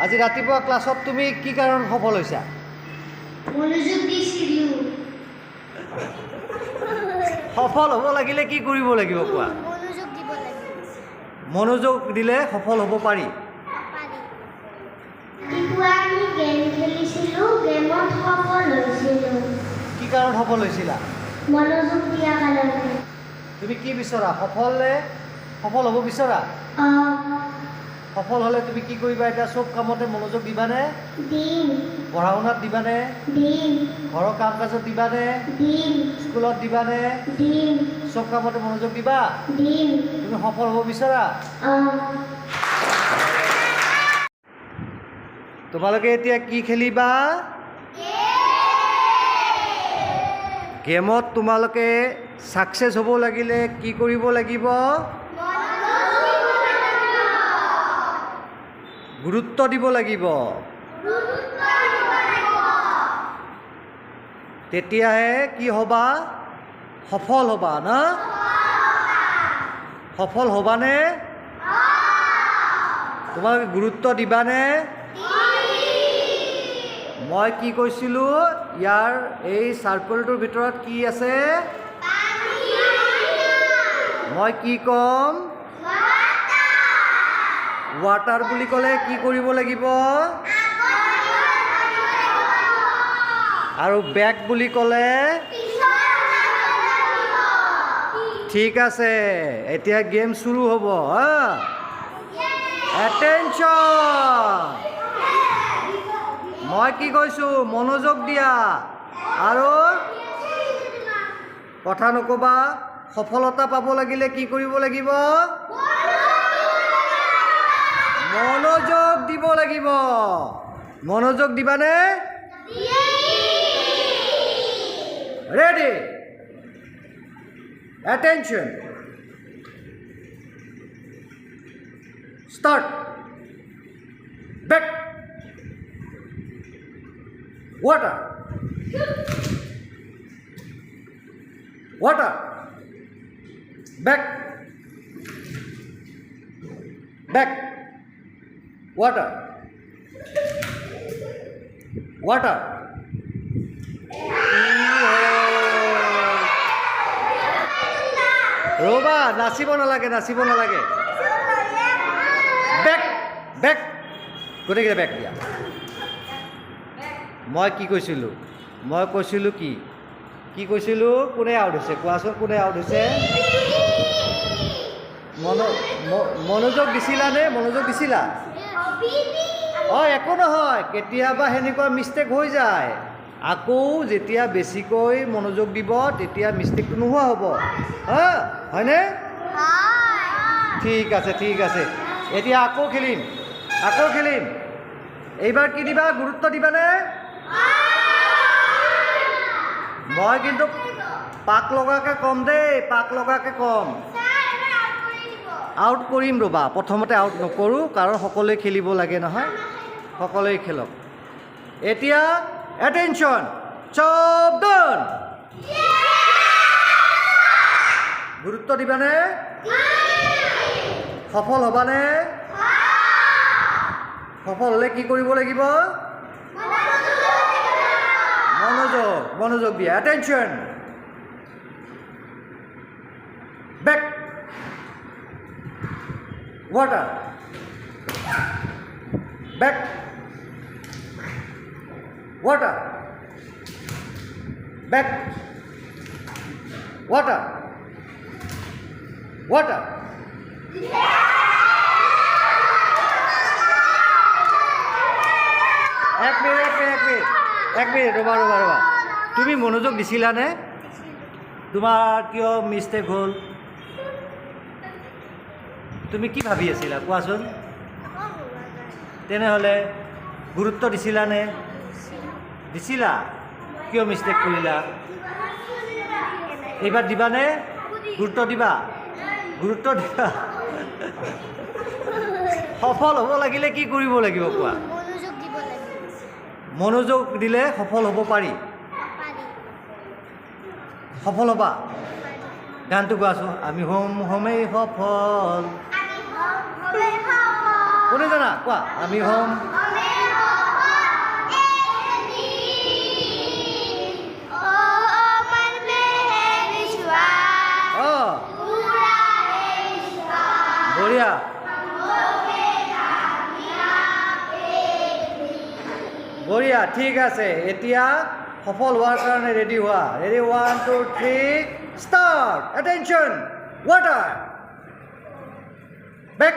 আজি ৰাতিপুৱা ক্লাছত তুমি কি কাৰণ সফল হৈছা? মনোযোগ দিছিলো। সফল হ'ব লাগিলে কি কৰিব লাগিব কোৱা? মনোযোগ দিব লাগিব। মনোযোগ দিলে সফল হ'ব পাৰি। ৰাতিপুৱা আমি গেম খেলিছিলো, গেমত সফল হৈছিলো। কি কাৰণ সফল হৈছিলা? মনোযোগ দিয়া কাৰণে। তুমি কি বিচৰা? সফল হ'ব বিচৰা? সফল হ'লে তুমি কি কৰিবা? এতিয়া চব কামতে মনোযোগ দিবানে? দিম। পঢ়া শুনাত দিবানে? দিম। ঘৰৰ কাম কাজত দিবানে? দিম। স্কুলত দিবানে? দিম। চব কামতে মনোযোগ দিবা? দিম। তুমি সফল হ'ব বিচৰা? তোমালোকে এতিয়া কি খেলিবা? গেমত তোমালোকে ছাকচেছ হ'ব লাগিলে কি কৰিব লাগিব? গুৰুত্ব দিব লাগিব। তেতিয়াহে কি হ'বা? সফল হ'বা না? সফল হ'বানে? তোমালোকে গুৰুত্ব দিবানে? মই কি কৈছিলোঁ? ইয়াৰ এই চাৰ্কলটোৰ ভিতৰত কি আছে? মই কি ক'ম? ৱাটাৰ বুলি ক'লে কি কৰিব লাগিব? আৰু বেগ বুলি ক'লে? ঠিক আছে, এতিয়া গেম শুৰু হ'ব। এটেনশ্যন! মই কি কৈছোঁ? মনোযোগ দিয়া আৰু কথা নক'বা। সফলতা পাব লাগিলে কি কৰিব লাগিব? মনোযোগ দিব লাগিব। মনোযোগ দিবানে? Ready? Attention! Start! Back! Water. Water. Back. Back. Water. Water. ৰ'বা, নাচিব নালাগে, নাচিব নালাগে। Back, back. গোটেইকেইটা বেক দিয়া। মই কি কৈছিলোঁ? মই কৈছিলোঁ কি? কি কৈছিলোঁ? কোনে আউট হৈছে? কোৱাচোন, কোনে আউট হৈছে? মনোযোগ দিছিলানে? মনোযোগ দিছিলা? একো নহয়, কেতিয়াবা সেনেকুৱা মিষ্টেক হৈ যায়। আকৌ যেতিয়া বেছিকৈ মনোযোগ দিব তেতিয়া মিষ্টেকটো নোহোৱা হ'ব। হয়নে? ঠিক আছে, ঠিক আছে। এতিয়া আকৌ খেলিম, আকৌ খেলিম। এইবাৰ কি দিবা? গুৰুত্ব দিবানে? মই কিন্তু পাক লগাকৈ কম দেই, পাক লগাকৈ কম। আউট কৰিম ৰ'বা, প্ৰথমতে আউট নকৰোঁ, কাৰণ সকলোৱে খেলিব লাগে নহয়। সকলোৱে খেলক। এতিয়া এটেনশ্যন! চব ডান! গুৰুত্ব দিবানে? সফল হ'বানে? সফল হ'লে কি কৰিব লাগিব? মনোযোগ, মনোযোগ দিয়া। Attention! Back! Water. Back. Water. Back. Water. Water. এক মিনিট ৰ'বা। তুমি মনোযোগ দিছিলানে? তোমাৰ কিয় মিষ্টেক হ'ল? তুমি কি ভাবি আছিলা কোৱাচোন? তেনেহ'লে গুৰুত্ব দিছিলানে? দিছিলা? কিয় মিষ্টেক কৰিলা? এইবাৰ দিবানে? গুৰুত্ব দিবা? গুৰুত্ব দিবা? সফল হ'ব লাগিলে কি কৰিব লাগিব কোৱা? মনোযোগ দিলে সফল হ'ব পাৰি। সফল হ'বা? গানটো গোৱাচোন। আমি হ'মেই সফল। কোনে জানা কোৱা আমি হ'ম বঢ়িয়া বঢ়িয়া ঠিক আছে এতিয়া সফল হোৱাৰ কাৰণে ৰেডি হোৱা ready 1 2 3 start attention water back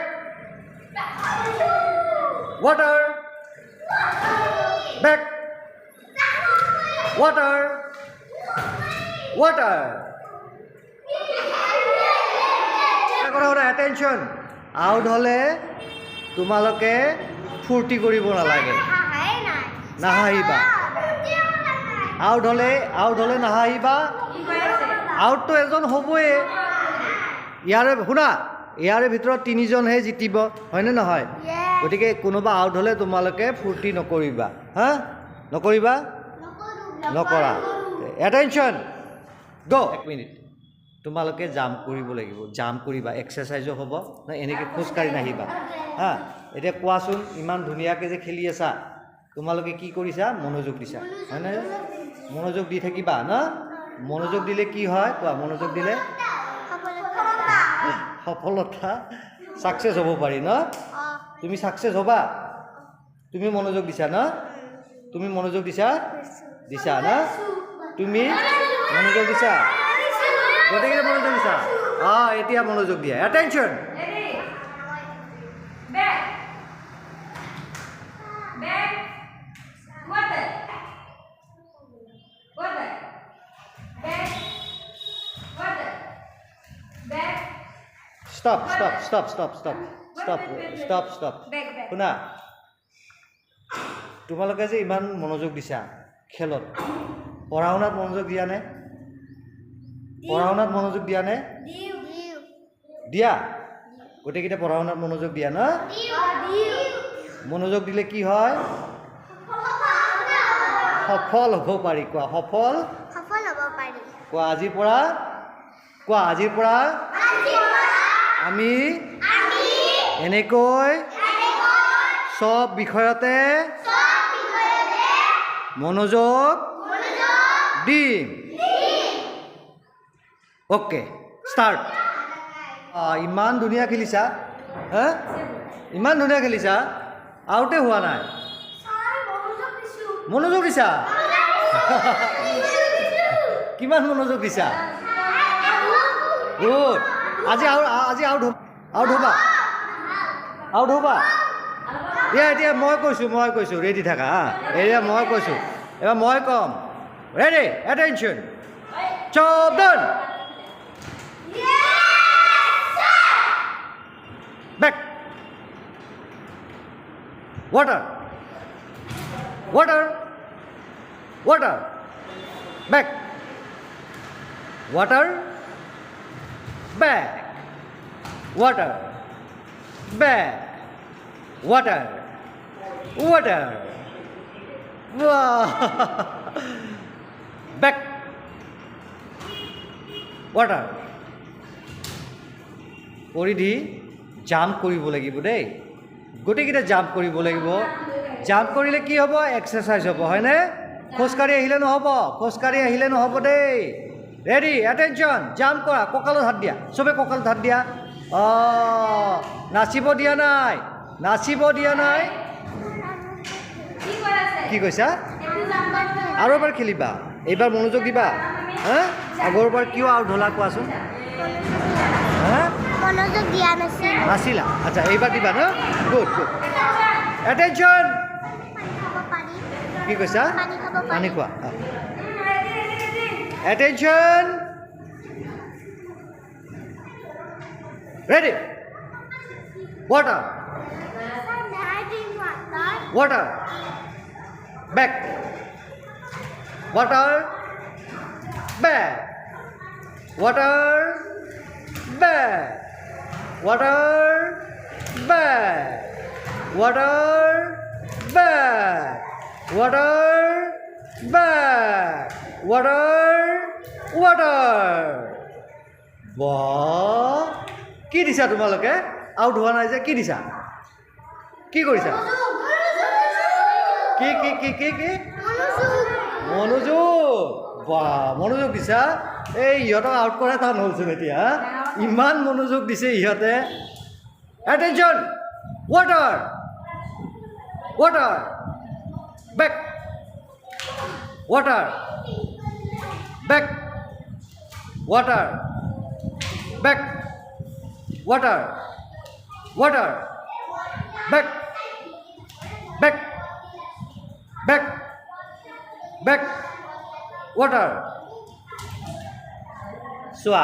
water back water water attention out হ'লে তোমালোকে ফূৰ্তি কৰিব নালাগে নাহাঁহিবা আউট হ'লে নাহাঁহিবা আউটটো এজন হ'বই ইয়াৰে ভিতৰত 3জনহে জিতিব হয়নে নহয় গতিকে কোনোবা আউট হ'লে তোমালোকে ফূৰ্তি নকৰিবা হা নকৰিবা নকৰা এটেনশ্যন গ' 1 মিনিট তোমালোকে জাম্প কৰিব লাগিব জাম্প কৰিবা এক্সাৰচাইজো হ'ব না এনেকৈ খোজকাঢ়ি নাহিবা হা এতিয়া কোৱাচোন ইমান ধুনীয়াকৈ যে খেলি আছা তোমালোকে কি কৰিছা মনোযোগ দিছা হয়নে মনোযোগ দি থাকিবা না মনোযোগ দিলে কি হয় কোৱা মনোযোগ দিলে সফলতা ছাকচেছ হ'ব পাৰি ন তুমি ছাকচেছ হ'বা তুমি মনোযোগ দিছা ন তুমি মনোযোগ দিছা না তুমি মনোযোগ দিছা গোটেইকেইটা মনোযোগ দিছা এতিয়া মনোযোগ দিয়া এটেনশ্যন stop শুনা তোমালোকে যে ইমান মনোযোগ দিছা খেলত পঢ়া শুনাত মনোযোগ দিয়া নে দিয়া গোটেইকেইটা পঢ়া শুনাত মনোযোগ দিয়া ন মনোযোগ দিলে কি হয় সফল হ'ব পাৰি কোৱা সফল হ'ব পাৰি কোৱা আজিৰ পৰা আমি এনেকৈ সব বিষয়তে মনোযোগ দিম অ'কে ষ্টাৰ্ট ইমান ধুনীয়া খেলিছা হা ইমান ধুনীয়া খেলিছা আউটে হোৱা নাই মনোযোগ দিছা কিমান মনোযোগ দিছা গুড আজি আউট হ'বা এতিয়া মই কৈছোঁ ৰেডি থাকা হা এতিয়া মই কৈছোঁ এবাৰ মই ক'ম ৰেডি এটেনশ্যন চব ডান back water back water back water wow back water পৰিধি জাম্প কৰিব লাগিব দেই গোটেইকেইটা জাম্প কৰিব লাগিব জাম্প কৰিলে কি হ'ব এক্সাৰচাইজ হ'ব হয়নে খোজকাঢ়ি আহিলে নহ'ব দেই ৰেডি এটেনশ্যন জাম্প কৰা কঁকালত হাত দিয়া চবে কঁকালত হাত দিয়া নাচিব দিয়া নাই কি কৈছা আৰু এবাৰ খেলিবা এইবাৰ মনোযোগ দিবা হা আগৰবাৰ কিয় আউট হ'লা কোৱাচোন হা মনোযোগ দিয়া নাছিলা আচ্ছা এইবাৰ দিবা ন গুড এটেনশ্যন কি কৈছা পানী খোৱা attention ready water back water back বাহ কি দিছা তোমালোকে আউট হোৱা নাই যে কি দিছা কি কৰিছা কি কি কি কি কি মনোযোগ বা মনোযোগ দিছা এই ইহঁতক আউট কৰা টান হ'লচোন এতিয়া ইমান মনোযোগ দিছে ইহঁতে attention water water back water back water back water water back back back back water চোৱা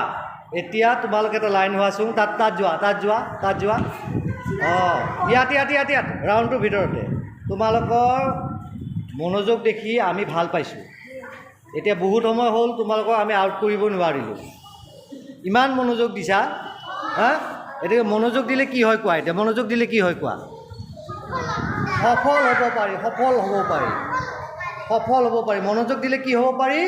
এতিয়া তোমালোকে এটা লাইন হোৱাচোন তাত যোৱা অঁ ইয়াত ৰাউণ্ডটোৰ ভিতৰতে তোমালোকৰ মনোযোগ দেখি আমি ভাল পাইছোঁ এতিয়া বহুত সময় হ'ল তোমালোকক আমি আউট কৰিব নোৱাৰিলোঁ ইমান মনোযোগ দিছা হা এতিয়া মনোযোগ দিলে কি হয় কোৱা এতিয়া মনোযোগ দিলে কি হয় কোৱা সফল হ'ব পাৰি মনোযোগ দিলে কি হ'ব পাৰি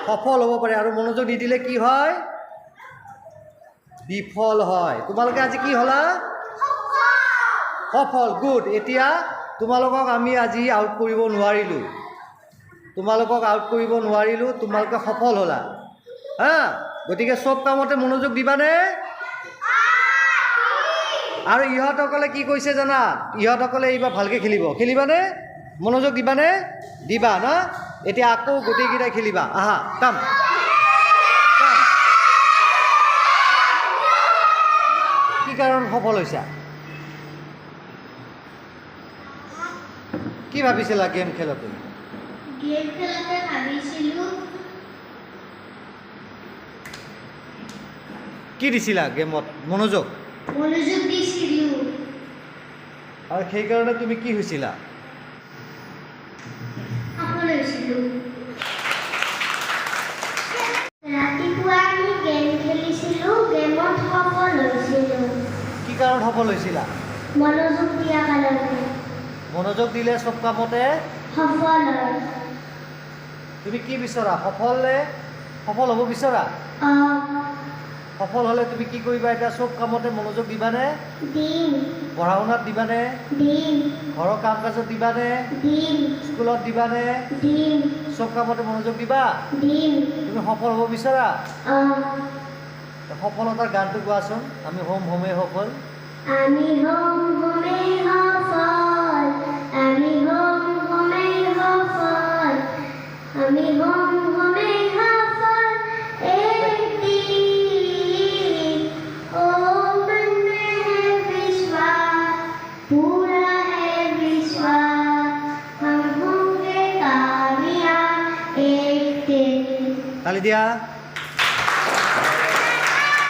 সফল হ'ব পাৰি আৰু মনোযোগ নিদিলে কি হয় বিফল হয় তোমালোকে আজি কি হ'লা সফল গুড এতিয়া তোমালোকক আমি আজি আউট কৰিব নোৱাৰিলোঁ তোমালোকে সফল হ'লা হা গতিকে চব কামতে মনোযোগ দিবানে আৰু ইহঁতসকলে কি কৈছে জানা ইহঁতসকলে এইবাৰ ভালকৈ খেলিবানে মনোযোগ দিবা না এতিয়া আকৌ গোটেইকেইটাই খেলিবা আহা কাম কি কাৰণ সফল হৈছা কি ভাবিছিলা গেম খেলতে ভাবিছিলোঁ কি দিছিলা গেমত মনোযোগ দিছিলোঁ আৰু সেইকাৰণে তুমি কি হৈছিলা সফল হৈছিলোঁ ৰাতিপুৱা আমি গেম খেলিছিলোঁ গেমত সফল হৈছিলোঁ কি কাৰণ সফল হৈছিলা মনোযোগ দিয়া কাৰণে মনোযোগ দিলে চব কামতে সফল হয় তুমি কি বিচৰা সফল হ'ব বিচৰা সফল হ'লে তুমি কি কৰিবা এতিয়া চব কামতে মনোযোগ দিবানে দিম পঢ়া শুনাত দিবানে দিম ঘৰৰ কাম কাজত দিবানে দিম স্কুলত দিবানে দিম চব কামতে মনোযোগ দিবা দিম তুমি সফল হ'ব বিচৰা সফলতাৰ গানটো গোৱাচোন আমি হোমে সফল আমি হোমে সফল আমি হোমে সফল আমি হোমে সফল ओ मन में है विश्वास पूरा है विश्वास हम होंगे कामयाब एक दिन ताली दिया